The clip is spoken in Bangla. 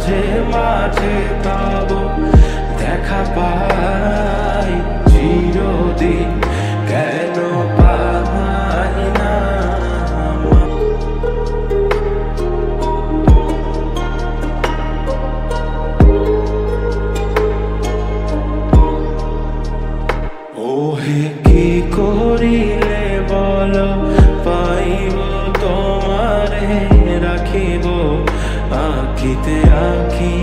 মাঝে মাঝে তব দেখা পাই, চিরদিন কেন পাই না। ওহে কি করিলে বল পাইব তোমারে, রাখিব আঁখিতে আঁখি।